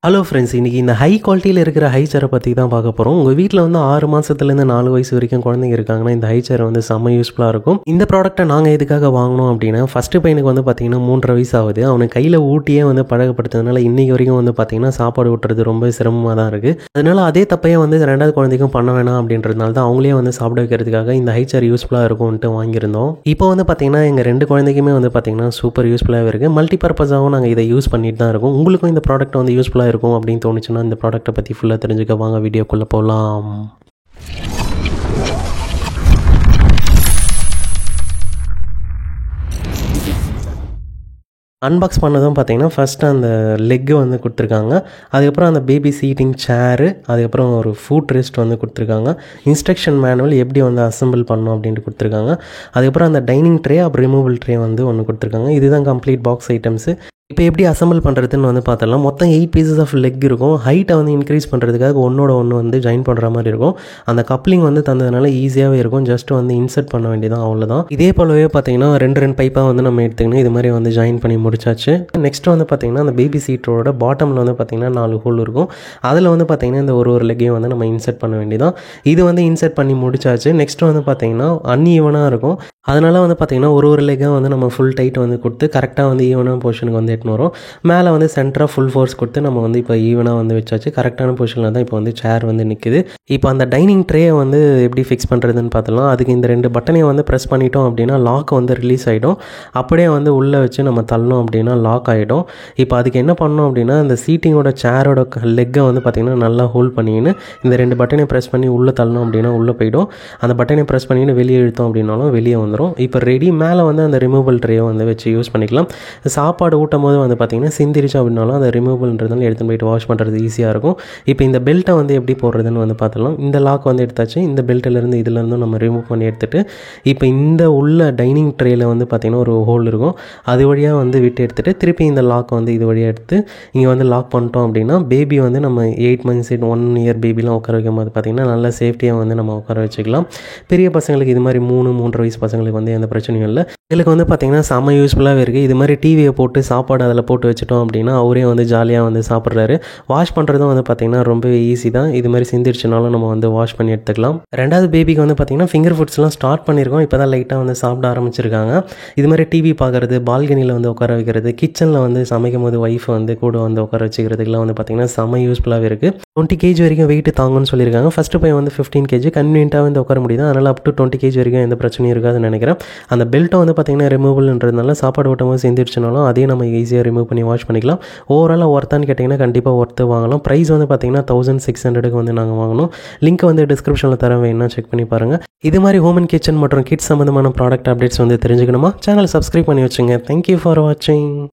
Hello friends, இன்றைக்கி இந்த high குவாலிட்டியில் இருக்கிற ஹை சேரை பற்றி தான் பார்க்க போகிறோம். உங்கள் வீட்டில் வந்து 6 மாதத்துலேருந்து 4 வயசு வரைக்கும் குழந்தைங்க இருக்காங்கன்னா இந்த ஹை சேர் வந்து செம்ம யூஸ்ஃபுல்லாக இருக்கும். இந்த ப்ராடக்ட்டை நாங்கள் எதுக்காக வாங்கினோம் அப்படின்னா, ஃபஸ்ட்டு பையனுக்கு வந்து பார்த்திங்கன்னா 3.5 வயசு ஆகுது. அவனுக்கு கையில் ஊட்டியே வந்து பழகப்படுத்துறதுனால இன்றைக்கி வரைக்கும் வந்து பார்த்திங்கன்னா சாப்பாடு ஊட்டுறது ரொம்ப சிரமமாக தான் இருக்குது. அதனால் அதே தப்பையே வந்து 2வது குழந்தைக்கும் பண்ண வேணாம் அப்படின்றதுனால தான் அவங்களே வந்து சாப்பிட வைக்கிறதுக்காக இந்த ஹை சேர் யூஸ்ஃபுல்லாக இருக்கும்ன்ட்டு வாங்கியிருந்தோம். இப்போ வந்து பார்த்திங்கன்னா எங்கள் 2 குழந்தைக்குமே வந்து பார்த்திங்கன்னா சூப்பர் யூஸ்ஃபுல்லாகவே இருக்குது. மல்டிபர்பஸாகவும் நாங்கள் இதை யூஸ் பண்ணிட்டு தான் இருக்கோம். உங்களுக்கும் இந்த ப்ராடக்ட் வந்து யூஸ்ஃபுல்லாக இருக்கும் அப்படின்னு தோணுச்சு இந்த ப்ராடக்ட்டை பற்றி ஃபுல்லாக தெரிஞ்சுக்க வாங்க வீடியோக்குள்ளே போகலாம். அன்பாக்ஸ் பண்ணதும் பார்த்தீங்கன்னா ஃபஸ்ட்டு அந்த லெக்கு வந்து கொடுத்துருக்காங்க. அதுக்கப்புறம் அந்த பேபி சீட்டிங் சேரு, அதுக்கப்புறம் ஒரு ஃபுட் ரெஸ்ட் வந்து கொடுத்துருக்காங்க. இன்ஸ்ட்ரக்ஷன் மேனுவல் எப்படி வந்து அசம்பிள் பண்ணணும் அப்படின்ட்டு கொடுத்துருக்காங்க. அதுக்கப்புறம் அந்த டைனிங் ட்ரே அப்புறம் ரிமூவல் ட்ரே வந்து ஒன்று கொடுத்துருக்காங்க. இதுதான் கம்ப்ளீட் பாக்ஸ் ஐட்டம்ஸு. இப்போ எப்படி அசம்பிள் பண்ணுறதுன்னு வந்து பார்த்தலாம். மொத்தம் 8 பீசஸ் ஆஃப் லெக் இருக்கும். ஹைட்டை வந்து இன்க்ரீஸ் பண்ணுறதுக்காக ஒன்றோட ஒன்று வந்து ஜாயின் பண்ணுற மாதிரி இருக்கும். அந்த கப்ளிங் வந்து தந்ததுனால ஈஸியாகவே இருக்கும். ஜஸ்ட் வந்து இன்சர்ட் பண்ண வேண்டியதான், அவ்வளோதான். இதே போலவே பார்த்தீங்கன்னா 2 பைப்பாக வந்து நம்ம எடுத்துக்கணும். இது மாதிரி வந்து ஜாயின் பண்ணி முடிச்சாச்சு. நெக்ஸ்ட் வந்து பார்த்தீங்கன்னா அந்த பேபி சீட்டோட பாட்டமில் வந்து பார்த்தீங்கன்னா 4 ஹோல் இருக்கும். அதில் வந்து பார்த்தீங்கன்னா இந்த ஒரு லெக்கையும் வந்து நம்ம இன்சர்ட் பண்ண வேண்டியதான். இது வந்து இன்சர்ட் பண்ணி முடிச்சாச்சு. நெக்ஸ்ட் வந்து பார்த்தீங்கன்னா அன்ஈவனாக இருக்கும். அதனால் வந்து பார்த்தீங்கன்னா ஒரு லெக்காக வந்து நம்ம ஃபுல் டைட் வந்து கொடுத்து கரெக்டாக வந்து ஈவனான பொசிஷனுக்கு வந்து எட்டுன்னு வரும். மேலே வந்து சென்டராக ஃபுல் ஃபோர்ஸ் கொடுத்து நம்ம வந்து இப்போ ஈவனாக வந்து வச்சாச்சு. கரெக்டான பொசிஷனில் தான் இப்போ வந்து சேர் வந்து நிற்குது. இப்போ அந்த டைனிங் ட்ரேயை வந்து எப்படி ஃபிக்ஸ் பண்ணுறதுன்னு பார்த்தலாம். அதுக்கு இந்த 2 பட்டனையும் வந்து ப்ரெஸ் பண்ணிட்டோம் அப்படின்னா லாக் வந்து ரிலீஸ் ஆகிடும். அப்படியே வந்து உள்ளே வச்சு நம்ம தள்ளணும் அப்படின்னா லாக் ஆகிடும். இப்போ அதுக்கு என்ன பண்ணணும் அப்படின்னா இந்த சீட்டிங்கோட சேரோட லெக்கை வந்து பார்த்திங்கன்னா நல்லா ஹோல்ட் பண்ணின்னு இந்த 2 பட்டனையும் ப்ரெஸ் பண்ணி உள்ளே தள்ளணும் அப்படின்னா உள்ளே போய்டும். அந்த பட்டனை ப்ரெஸ் பண்ணின்னு வெளியே இழுத்தோம் அப்படின்னாலும் வெளியே வந்துடும். இப்போ ரெடி. மேலே வந்து அந்த ரிமூவல் ட்ரேயை வந்து வச்சு யூஸ் பண்ணிக்கலாம். சாப்பாடு ஊட்டும் போது வந்து பார்த்திங்கன்னா சிந்திரிச்சு அப்படின்னாலும் அந்த ரிமூவல்ன்றதுனால எடுத்துன்னு போயிட்டு வாஷ் பண்ணுறது ஈஸியாக இருக்கும். இப்போ இந்த பெல்ட்டை வந்து எப்படி போடுறதுன்னு வந்து பார்த்தலாம். இந்த லாக் வந்து எடுத்தாச்சு. இந்த பெல்ட்டிலேருந்து இதுலேருந்து நம்ம ரிமூவ் பண்ணி எடுத்துகிட்டு இப்போ இந்த உள்ள டைனிங் ட்ரேயில் வந்து பார்த்திங்கன்னா ஒரு ஹோல் இருக்கும். அது வழியாக வந்து விட்டு எடுத்துகிட்டு திருப்பி இந்த லாக் வந்து இது வழியாக எடுத்து இங்கே வந்து லாக் பண்ணிட்டோம் அப்படின்னா பேபி வந்து நம்ம 8 months 1 year பேபிலாம் உட்கார வைக்கும் போது பார்த்திங்கன்னா நல்லா சேஃப்டியாக வந்து நம்ம உட்கார வச்சுக்கலாம். பெரிய பசங்களுக்கு இது மாதிரி 3 வயசு பசங்களுக்கு வந்து எந்த பிரச்சனையும் இல்லை. இதுக்கு வந்து பார்த்திங்கன்னா செம்ம யூஸ்ஃபுல்லாகவே இருக்குது. இது மாதிரி டிவியை போட்டு சாப்பாடு அதில் போட்டு வச்சுட்டோம் அப்படின்னா அவரே வந்து ஜாலியாக வந்து சாப்பிட்றாரு. வாஷ் பண்ணுறதும் வந்து பார்த்திங்கன்னா ரொம்ப ஈஸி தான். இது மாதிரி சிந்திரிச்சுனாலும் நம்ம வந்து வாஷ் பண்ணி எடுத்துக்கலாம். 2வது பேபிக்கு வந்து பார்த்திங்கன்னா ஃபிங்கர் ஃபுட்ஸ்லாம் ஸ்டார்ட் பண்ணியிருக்கோம். இப்போ தான் லைட்டாக வந்து சாப்பிட ஆரம்பிச்சிருக்காங்க. இது மாதிரி டிவி பார்க்குறது, பால்கனியில் வந்து உட்கார வைக்கிறது, கிச்சனில் வந்து சமைக்கும் போது ஒய்ஃப் வந்து கூட வந்து உட்கார வச்சுக்கிறதுக்குலாம் வந்து பார்த்திங்கன்னா செம்ம யூஸ்ஃபுல்லாகவே இருக்குது. 20 kg வரைக்கும் வெயிட் தாங்குன்னு சொல்லியிருக்காங்க. ஃபஸ்ட்டு பையன் வந்து 15 kg கன்வீனியன்ட்டாக வந்து உட்கார முடியுது. அதனால் அப் டு 20 kg வரைக்கும் எந்த பிரச்சனையும் இருக்காதுன்னு நினைக்கிறேன். அந்த பெல்ட்டை வந்து பார்த்திங்கன்னா ரிமூவல்ன்றதுனால சாப்பாடு ஓட்டும் போது செஞ்சிருச்சுனாலும் அதையும் நம்ம ஈஸியாக ரிமூவ் பண்ணி வாஷ் பண்ணிக்கலாம். ஓவராலாக ஒர்த்தான்னு கேட்டிங்கன்னா கண்டிப்பாக ஒர்த்து வாங்கலாம். ப்ரைஸ் வந்து பார்த்திங்கன்னா 1600க்கு வந்து நாங்கள் வாங்கினோம். லிங்க் வந்து டிஸ்கிரிப்ஷனில் தர வேணும்னா செக் பண்ணி பாருங்கள். இது மாதிரி ஹோம் அண்ட் கிச்சன் மற்றும் கிட்ஸ் சம்மந்தமான ப்ராடக்ட் அப்டேட்ஸ் வந்து தெரிஞ்சுக்கணுமா சேனல் சப்ஸ்கிரைப் பண்ணி வச்சுங்க. தேங்க்யூ ஃபார் வாட்சிங்.